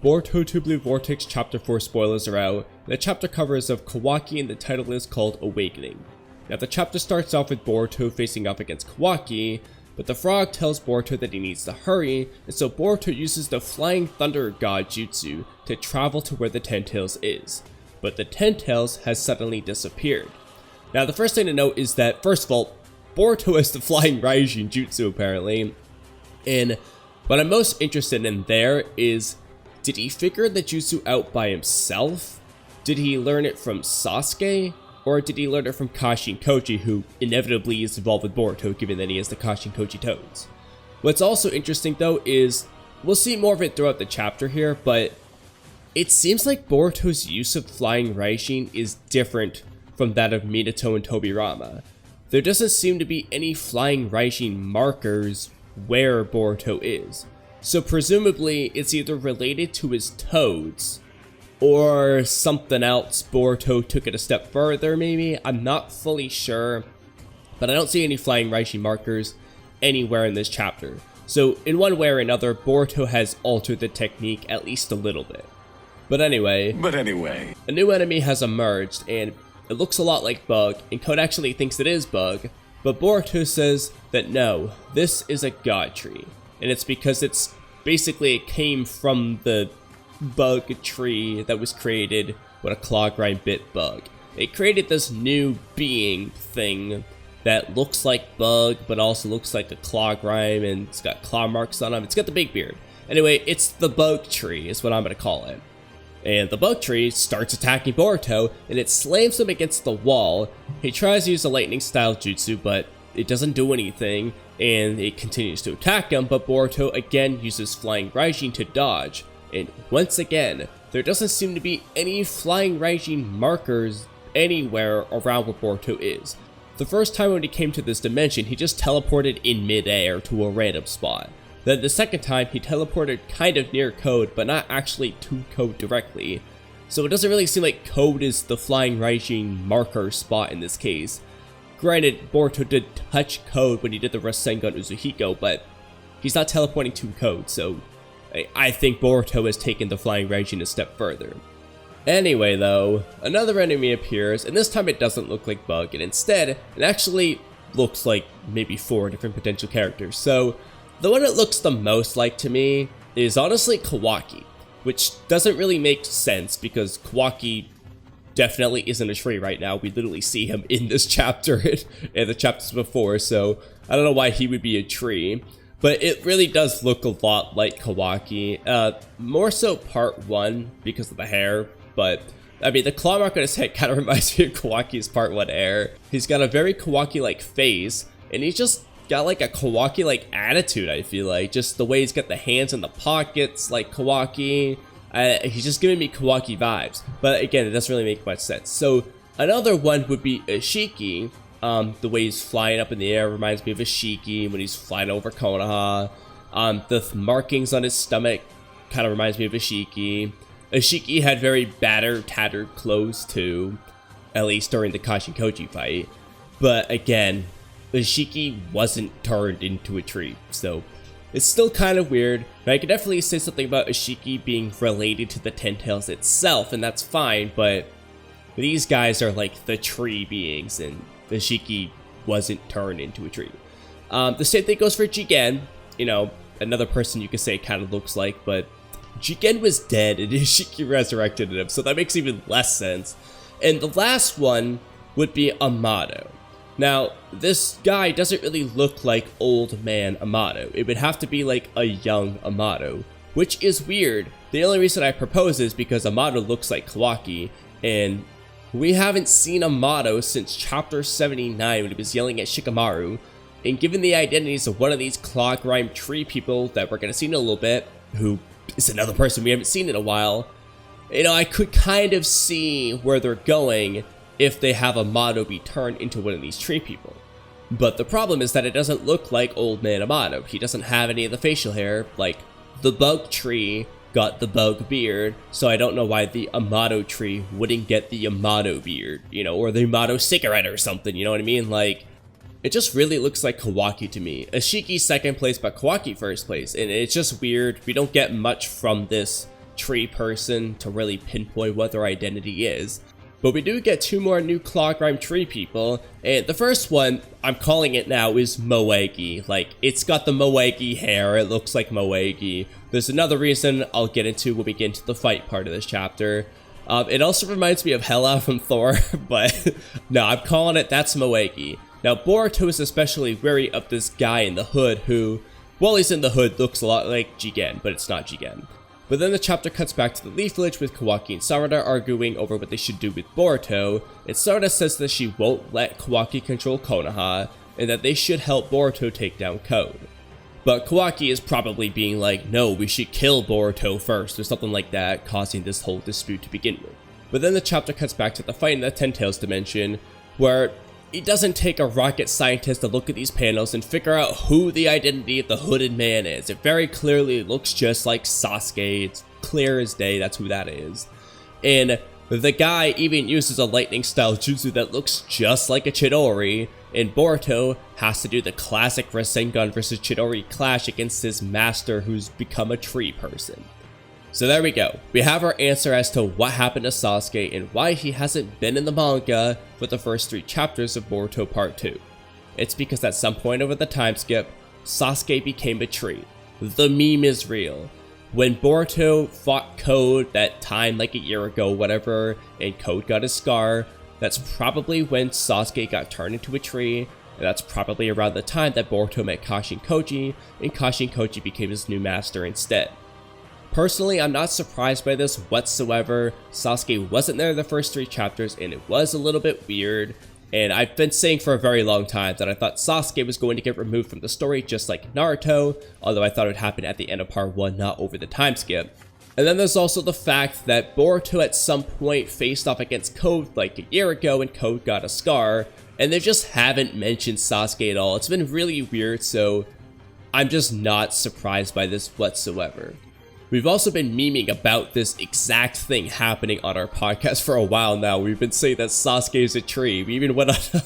Boruto 2 Blue Vortex Chapter 4 spoilers are out. The chapter cover is of Kawaki and the title is called Awakening. Now the chapter starts off with Boruto facing off against Kawaki, but the frog tells Boruto that he needs to hurry, and so Boruto uses the Flying Thunder God Jutsu to travel to where the Ten Tails is. But the Ten Tails has suddenly disappeared. Now the first thing to note is that, first of all, Boruto has the Flying Raijin Jutsu apparently, and what I'm most interested in there is, did he figure the jutsu out by himself? Did he learn it from Sasuke? Or did he learn it from Kashin Koji, who inevitably is involved with Boruto given that he has the Kashin Koji tones? What's also interesting though is, we'll see more of it throughout the chapter here, but it seems like Boruto's use of Flying Raijin is different from that of Minato and Tobirama. There doesn't seem to be any Flying Raijin markers where Boruto is. So presumably it's either related to his toads or something else. Boruto took it a step further maybe, I'm not fully sure, but I don't see any Flying Raijin markers anywhere in this chapter. So in one way or another, Boruto has altered the technique at least a little bit. But anyway, a new enemy has emerged and it looks a lot like Bug, and Code actually thinks it is Bug, but Boruto says that no, this is a god tree. And it's because it's basically it came from the bug tree that was created when a claw grime bit Bug. It created this new being thing that looks like Bug, but also looks like a claw grime, and it's got claw marks on him. It's got the big beard. Anyway, it's the bug tree is what I'm gonna call it. And the bug tree starts attacking Boruto, and it slams him against the wall. He tries to use a lightning style jutsu, but it doesn't do anything, and it continues to attack him, but Boruto again uses Flying Raijin to dodge, and once again, there doesn't seem to be any Flying Raijin markers anywhere around where Boruto is. The first time when he came to this dimension, he just teleported in mid-air to a random spot. Then the second time, he teleported kind of near Code, but not actually to Code directly. So it doesn't really seem like Code is the Flying Raijin marker spot in this case. Granted, Boruto did touch Code when he did the Rasengan Uzuhiko, but he's not teleporting to Code, so I think Boruto has taken the Flying Raijin a step further. Anyway though, another enemy appears, and this time it doesn't look like Bug, and instead, it actually looks like maybe 4 different potential characters. So, the one it looks the most like to me is honestly Kawaki, which doesn't really make sense because Kawaki definitely isn't a tree right now. We literally see him in this chapter and the chapters before, so I don't know why he would be a tree. But it really does look a lot like Kawaki, more so part 1 because of the hair, but I mean the claw mark on his head kind of reminds me of Kawaki's part 1 hair. He's got a very Kawaki-like face, and he's just got like a Kawaki-like attitude, I feel like. Just the way he's got the hands in the pockets like Kawaki. He's just giving me Kawaki vibes, but again, it doesn't really make much sense. So another one would be Ishiki. The way he's flying up in the air reminds me of Ishiki when he's flying over Konoha. The markings on his stomach kind of reminds me of Ishiki. Ishiki had very battered, tattered clothes too, at least during the Kashin Koji fight. But again, Ishiki wasn't turned into a tree, so it's still kind of weird, but I could definitely say something about Ishiki being related to the Ten Tails itself, and that's fine, but these guys are like the tree beings, and Ishiki wasn't turned into a tree. The same thing goes for Jigen, you know, another person you could say kind of looks like, but Jigen was dead and Ishiki resurrected him, so that makes even less sense. And the last one would be Amato. Now, this guy doesn't really look like old man Amato. It would have to be like a young Amato, which is weird. The only reason I propose is because Amato looks like Kawaki, and we haven't seen Amato since chapter 79 when he was yelling at Shikamaru. And given the identities of one of these claw grime tree people that we're going to see in a little bit, who is another person we haven't seen in a while, you know, I could kind of see where they're going if they have Amato be turned into one of these tree people. But the problem is that it doesn't look like old man Amato. He doesn't have any of the facial hair, like the bug tree got the bug beard, so I don't know why the Amato tree wouldn't get the Amato beard, you know, or the Amato cigarette or something, you know what I mean? Like, it just really looks like Kawaki to me. Ishiki second place, but Kawaki first place, and it's just weird. We don't get much from this tree person to really pinpoint what their identity is. But we do get 2 more new claw grime tree people, and the first one, I'm calling it now, is Moegi. Like, it's got the Moegi hair, it looks like Moegi. There's another reason I'll get into when we get into the fight part of this chapter. It also reminds me of Hela from Thor, but no, I'm calling it, that's Moegi. Now, Boruto is especially wary of this guy in the hood who, while he's in the hood, looks a lot like Jigen, but it's not Jigen. But then the chapter cuts back to the Leaf Village with Kawaki and Sarada arguing over what they should do with Boruto, and Sarada says that she won't let Kawaki control Konoha, and that they should help Boruto take down Code. But Kawaki is probably being like, no, we should kill Boruto first, or something like that, causing this whole dispute to begin with. But then the chapter cuts back to the fight in the Ten Tails dimension, where it doesn't take a rocket scientist to look at these panels and figure out who the identity of the hooded man is. It very clearly looks just like Sasuke. It's clear as day that's who that is. And the guy even uses a lightning style jutsu that looks just like a Chidori, and Boruto has to do the classic Rasengan versus Chidori clash against his master who's become a tree person. So there we go. We have our answer as to what happened to Sasuke and why he hasn't been in the manga for the first 3 chapters of Boruto Part 2. It's because at some point over the time skip, Sasuke became a tree. The meme is real. When Boruto fought Code that time like a year ago, whatever, and Code got his scar, that's probably when Sasuke got turned into a tree, and that's probably around the time that Boruto met Kashin Koji, and Kashin Koji became his new master instead. Personally, I'm not surprised by this whatsoever. Sasuke wasn't there the first 3 chapters, and it was a little bit weird. And I've been saying for a very long time that I thought Sasuke was going to get removed from the story just like Naruto, although I thought it would happen at the end of part 1, not over the time skip. And then there's also the fact that Boruto at some point faced off against Code like a year ago and Code got a scar, and they just haven't mentioned Sasuke at all. It's been really weird, so I'm just not surprised by this whatsoever. We've also been memeing about this exact thing happening on our podcast for a while now. We've been saying that Sasuke is a tree. We even went on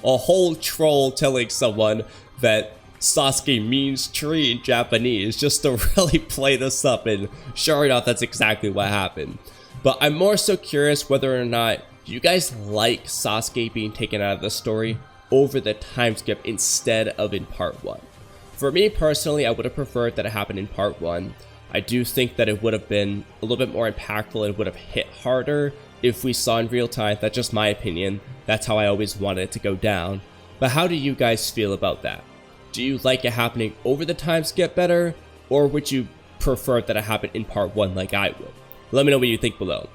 a whole troll telling someone that Sasuke means tree in Japanese just to really play this up, and sure enough, that's exactly what happened. But I'm more so curious whether or not you guys like Sasuke being taken out of the story over the time skip instead of in part 1. For me personally, I would have preferred that it happened in part 1. I do think that it would have been a little bit more impactful and would have hit harder if we saw in real time. That's just my opinion. That's how I always wanted it to go down. But how do you guys feel about that? Do you like it happening over the time skip better? Or would you prefer that it happened in part 1 like I would? Let me know what you think below.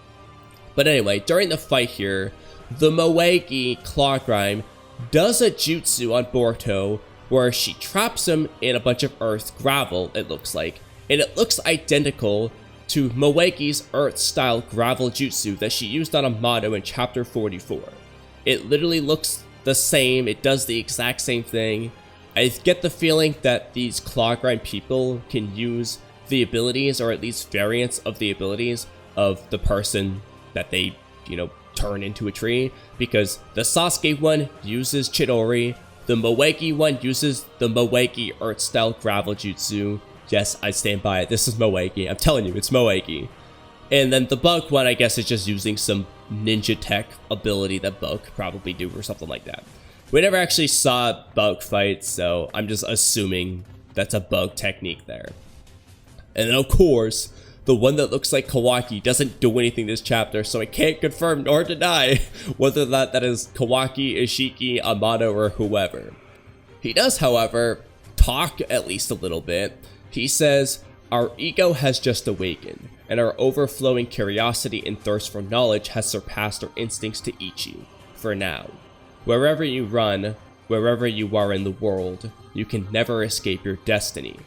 But anyway, during the fight here, the Moegi Claw Grime does a jutsu on Boruto where she traps him in a bunch of earth gravel, it looks like. And it looks identical to Moegi's Earth-style gravel jutsu that she used on Amado in chapter 44. It literally looks the same, it does the exact same thing. I get the feeling that these Claw Grime people can use the abilities, or at least variants of the abilities, of the person that they, turn into a tree. Because the Sasuke one uses Chidori, the Moegi one uses the Moegi Earth-style gravel jutsu. Yes, I stand by it. This is Moegi. I'm telling you, it's Moegi. And then the Bug one, I guess, is just using some ninja tech ability that Bug could probably do or something like that. We never actually saw Bug fight, so I'm just assuming that's a Bug technique there. And then, of course, the one that looks like Kawaki doesn't do anything this chapter, so I can't confirm nor deny whether that is Kawaki, Ishiki, Amado, or whoever. He does, however, talk at least a little bit. He says, "Our ego has just awakened, and our overflowing curiosity and thirst for knowledge has surpassed our instincts to eat you. For now, wherever you run, wherever you are in the world, you can never escape your destiny."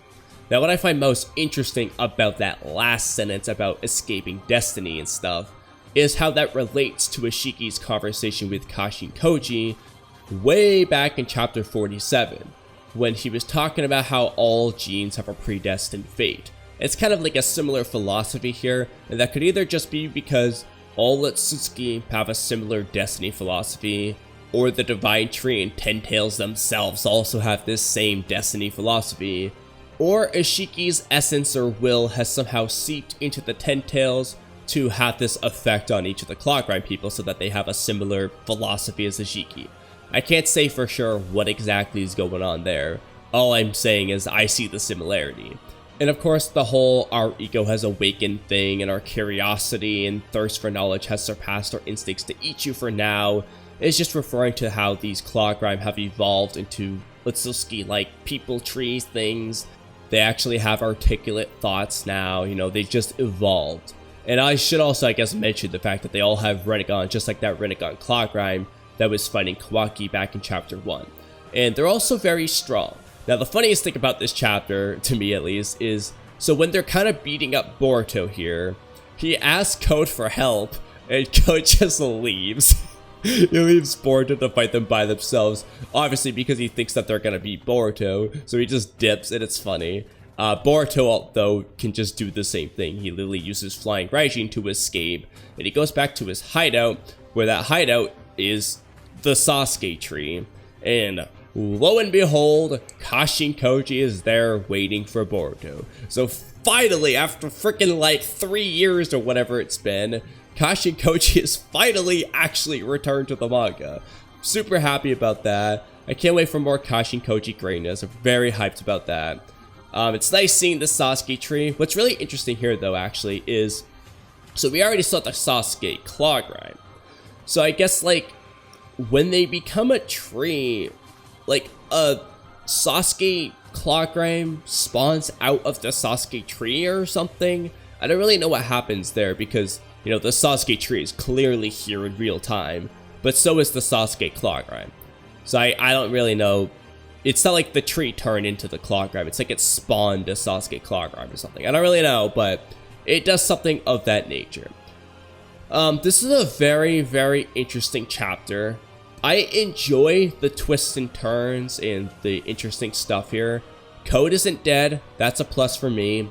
Now, what I find most interesting about that last sentence about escaping destiny and stuff is how that relates to Ishiki's conversation with Kashin Koji way back in chapter 47. When he was talking about how all genes have a predestined fate. It's kind of like a similar philosophy here, and that could either just be because all otsutsuki have a similar destiny philosophy, or the Divine Tree and Ten Tails themselves also have this same destiny philosophy, or Ishiki's essence or will has somehow seeped into the Ten Tails to have this effect on each of the Clock Grime people so that they have a similar philosophy as Ishiki. I can't say for sure what exactly is going on there. All I'm saying is I see the similarity. And of course, the whole our ego has awakened thing and our curiosity and thirst for knowledge has surpassed our instincts to eat you for now is just referring to how these Clock Grime have evolved into otsutsuki-like people tree things. They actually have articulate thoughts now, you know, they just evolved. And I should also, I guess, mention the fact that they all have Rinnegan, just like that Rinnegan Clock Grime that was fighting Kawaki back in chapter 1. And they're also very strong. Now, the funniest thing about this chapter, to me at least, is so when they're kind of beating up Boruto here, he asks Code for help, and Code just leaves. He leaves Boruto to fight them by themselves, obviously because he thinks that they're going to beat Boruto, so he just dips, and it's funny. Boruto, though, can just do the same thing. He literally uses Flying Raijin to escape, and he goes back to his hideout, where that hideout is the Sasuke tree, and lo and behold, Kashin Koji is there waiting for Boruto. So finally, after freaking like 3 years or whatever it's been, Kashin Koji is finally actually returned to the manga. Super happy about that. I can't wait for more Kashin Koji greatness. I'm very hyped about that. It's nice seeing the Sasuke tree. What's really interesting here, though, actually, is... So we already saw the Sasuke Clock Grime. So I guess, like, when they become a tree, like, a Sasuke Clock Grime spawns out of the Sasuke tree or something. I don't really know what happens there because, you know, the Sasuke tree is clearly here in real time, but so is the Sasuke Clock Grime. So I don't really know. It's not like the tree turned into the Clock Grime. It's like it spawned a Sasuke Clock Grime or something. I don't really know, but it does something of that nature. This is a very, very interesting chapter. I enjoy the twists and turns and the interesting stuff here. Code isn't dead. That's a plus for me.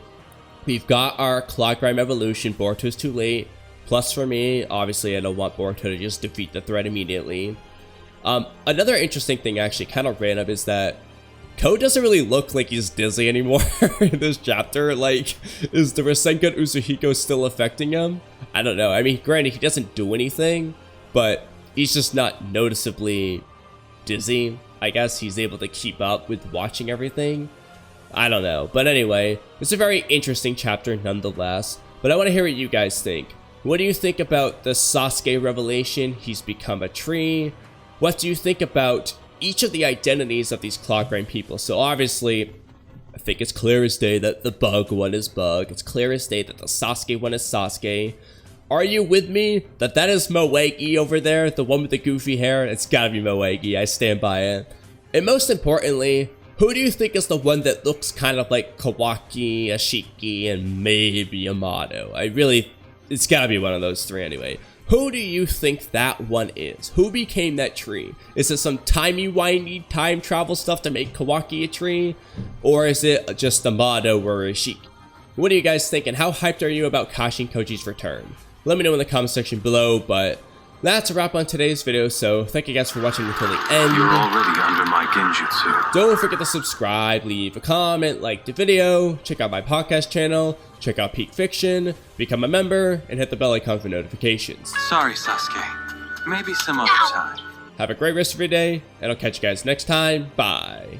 We've got our Clock Grime evolution. Boruto's too late. Plus for me. Obviously, I don't want Boruto to just defeat the threat immediately. Another interesting thing, actually, kind of random, is that Code doesn't really look like he's dizzy anymore in this chapter. Like, is the Rasengan Uzuhiko still affecting him? I don't know. I mean, granted, he doesn't do anything, but he's just not noticeably dizzy. I guess he's able to keep up with watching everything. I don't know. But anyway, it's a very interesting chapter nonetheless. But I want to hear what you guys think. What do you think about the Sasuke revelation? He's become a tree. What do you think about each of the identities of these Clock Grime people? So obviously, I think it's clear as day that the Bug one is Bug. It's clear as day that the Sasuke one is Sasuke. Are you with me that that is Moegi over there, the one with the goofy hair? It's gotta be Moegi, I stand by it. And most importantly, who do you think is the one that looks kind of like Kawaki, Ashiki, and maybe Yamato? It's gotta be one of those three anyway. Who do you think that one is? Who became that tree? Is it some timey-wimey time travel stuff to make Kawaki a tree? Or is it just Yamato or Ashiki? What do you guys think, and how hyped are you about Kashin Koji's return? Let me know in the comment section below, but that's a wrap on today's video, so thank you guys for watching until the end. You're already under my genjutsu. Don't forget to subscribe, leave a comment, like the video, check out my podcast channel, check out Peak Fiction, become a member, and hit the bell icon for notifications. Sorry, Sasuke. Maybe some other time. Have a great rest of your day, and I'll catch you guys next time. Bye.